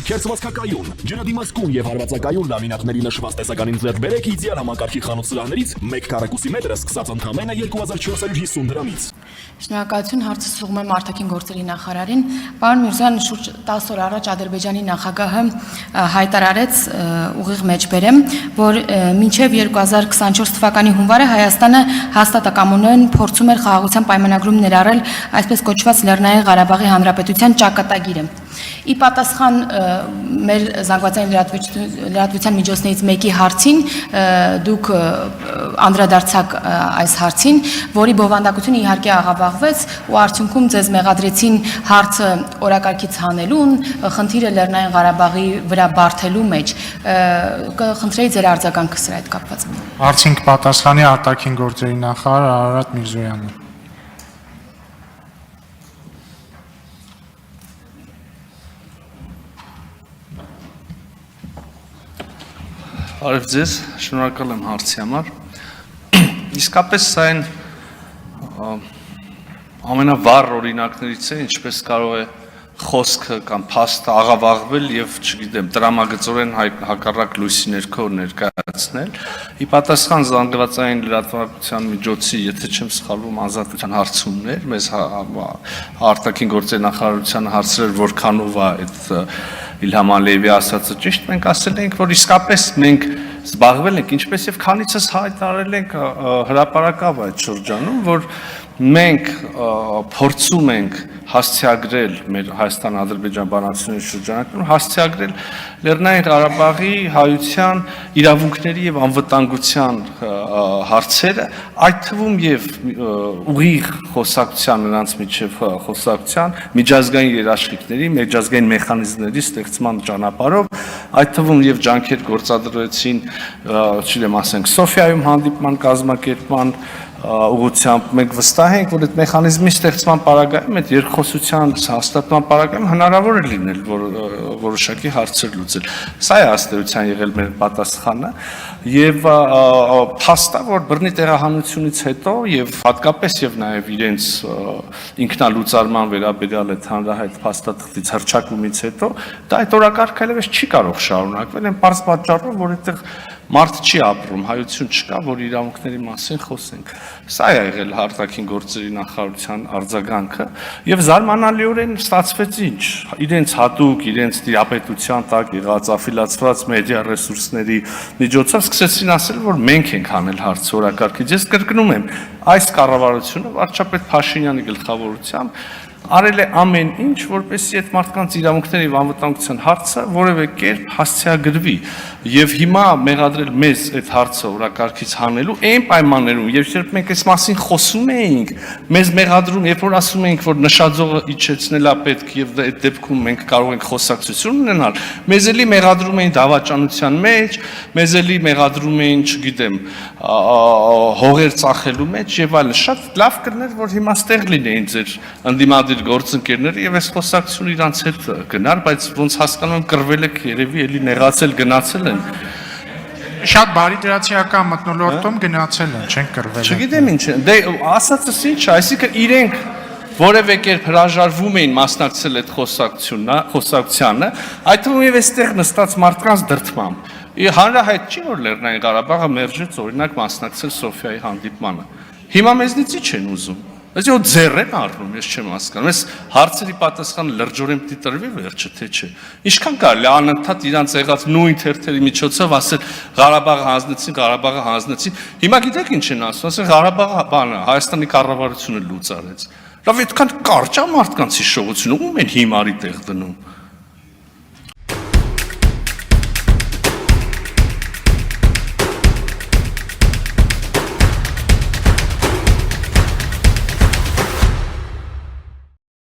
Քերծվածքակայուն, ջրադիմացկուն եւ հարվածակայուն լամինատների նշված տեսականին ձեռք բերեք իդեալ համակարգի խանութ սրահներից 1 քառակուսի մետրը սկսած ընդամենը 2450 դրամից։ Շնորհակալություն, հարցը սուղում եմ արտաքին գործերի նախարարին։ Պարոն Միրզոյան, շուրջ 10 օր առաջ Ադրբեջանի նախագահը հայտարարեց ուղիղ մեջբերեմ, որ մինչև 2024 թվականի հունվարը Հայաստանը հաստատակամորեն փորձում էր խաղաղության պայմանագրում ներառել այսպես կոչված Լեռնային Ղարաբաղի Հանրապետության ճակատագիրը։ Ի պատասխան մեր զանգվածային լրատվության միջոցներից մեկի հարցին դուք անդրադարձաք այս հարցին, որի բովանդակությունը իհարկե աղավաղվեց ու արդյունքում ձեզ մեղադրեցին հարցը օրակարգից հանելուն, խնդիրը Լեռնային Ղարաբաղի վրա բարթելու մեջ։ Կխնդրեի ձեր արձագանքը սրա հետ կապված։ Հարցին կպատասխանի արտաքին գործերի նախարար Արարատ Միրզոյանը։ Արև ձեզ, շնորհակալ եմ հարցի համար։ Իսկապես սա այն ամենավառ օրինակներից է, ինչպես կարող է խոսքը կամ փաստը աղավաղվել եւ, չգիտեմ, տրամագծորեն հակառակ լույսի ներքո ներկայացնել։ Ի պատասխան զանգվածային լրատվության միջոցի, եթե չեմ սխալվում, ազատության հարցումներ, մեզ արտաքին գործերի նախարարության հարցեր որքանով է այդ Իլհամ Ալիևի ասածը ճիշտ, մենք ասել ենք, որ իսկապես մենք զբաղվել ենք, ինչպես եւ քանիցս հայտարարել ենք հրապարակավ այդ շրջանում, որ մենք փորձում ենք հասցեագրել մեր Հայաստան-Ադրբեջան բանակցությունների շրջանակում հասցեագրել Լեռնային Ղարաբաղի հայության իրավունքների եւ անվտանգության հարցերը, այդ թվում եւ ուղիղ խոսակցության նրանց միջև խոսակցության միջազգային երաշխիքների, միջազգային մեխանիզմների ստեղծման ճանապարհով, այդ թվում եւ ջանքեր գործադրեցին, չգիտեմ, ասենք Սոֆիայում հանդիպման կազմակերպման ուղղությամբ մենք վստահ ենք, որ այդ մեխանիզմի ստեղծման պարագայում, այդ երկխոսության հաստատման պարագայում հնարավոր է լինել, որ որոշակի հարցեր լուծել։ Սա է ըստ էության եղել մեր պատասխանը եւ փաստը, որ բռնի տեղահանությունից հետո եւ հատկապես եւ նաեւ իրենց ինքնալուծարման վերաբերյալ այդ հանրահայտ փաստաթղթից հրճակումից հետո դա այդ օրակարգը այլևս չի կարող շարունակվել այն պարզ պատճառով, որ այդտեղ մարդ չի ապրում, հայություն չկա, որ իրավունքների մասին խոսենք։ Սա է եղել արտաքին գործերի նախարարության արձագանքը եւ զարմանալիորեն ստացվեց ինչ, իրենց հատուկ, իրենց տիրապետության տակ եղած աֆիլացված մեդիա ռեսուրսների միջոցով սկսեցին ասել, որ մենք ենք հանել հարցը օրակարգից։ Ես կրկնում եմ, այս կառավարությունը վարչապետ Փաշինյանի գլխավորությամբ արել է ամեն ինչ, որպեսզի այդ մարդկանց իրավունքների եւ անվտանգության հարցը որևէ կերպ հասցեագրվի եւ հիմա մեղադրել մեզ այդ հարցը օրակարգից հանելու այն պայմաններում, երբ մենք այս մասին խոսում էինք, մեզ մեղադրում, երբ որ ասում էինք, որ նշաձողը իջեցնել է պետք եւ այդ դեպքում մենք կարող ենք խոսակցություն ունենալ, մեզ էլի մեղադրում էին դավաճանության մեջ, մեզ էլի մեղադրում էին, չգիտեմ, հողեր ծախելու մեջ եւ այլն։ Շատ լավ կլիներ, որ հիմա ստեղ լինեին ձեր ընդդիմադիր գործընկերները եւ այս խոսակցությունը իրանց հետ գնար, բայց ոնց հասկանում եմ կռվել եք երևի էլի նեղացել գնացել են։ Շատ բարի դրացիական մթնոլորտում գնացել են, չեն կռվել։ Չգիտեմ ինչ է։ Դե ասածս ինչ է, այսինքն իրենք որևէ կերպ հրաժարվում էին մասնակցել այդ խոսակցությանը, այդ թվում եւ այստեղ նստած մարդկանց դրդմամբ։ Հանրահայտ չի, որ Լեռնային Ղարաբաղը մերժեց օրինակ մասնակցել Սոֆիայի հանդիպմանը։ Հիմա մեզնից ի՞նչ են ուզում։ Այս ու ձեռ են առնում, ես չեմ հասկանում։ Այս հարցերի պատասխանը լրջորեն պիտի տրվի վերջը, թե չէ։ Ինչքան կարելի է անընդհատ իրանց եղած նույն թերթերի միջոցով ասել Ղարաբաղը հանձնեցին։ Հիմա գիտեք ինչ են ասում, ասեն Ղարաբաղը բանը Հայաստանի կառավարությունը լուծարեց։ Լավ, այդքան կարճ է մարդկանց հիշողությունը, ում են հիմարի տեղ դնում։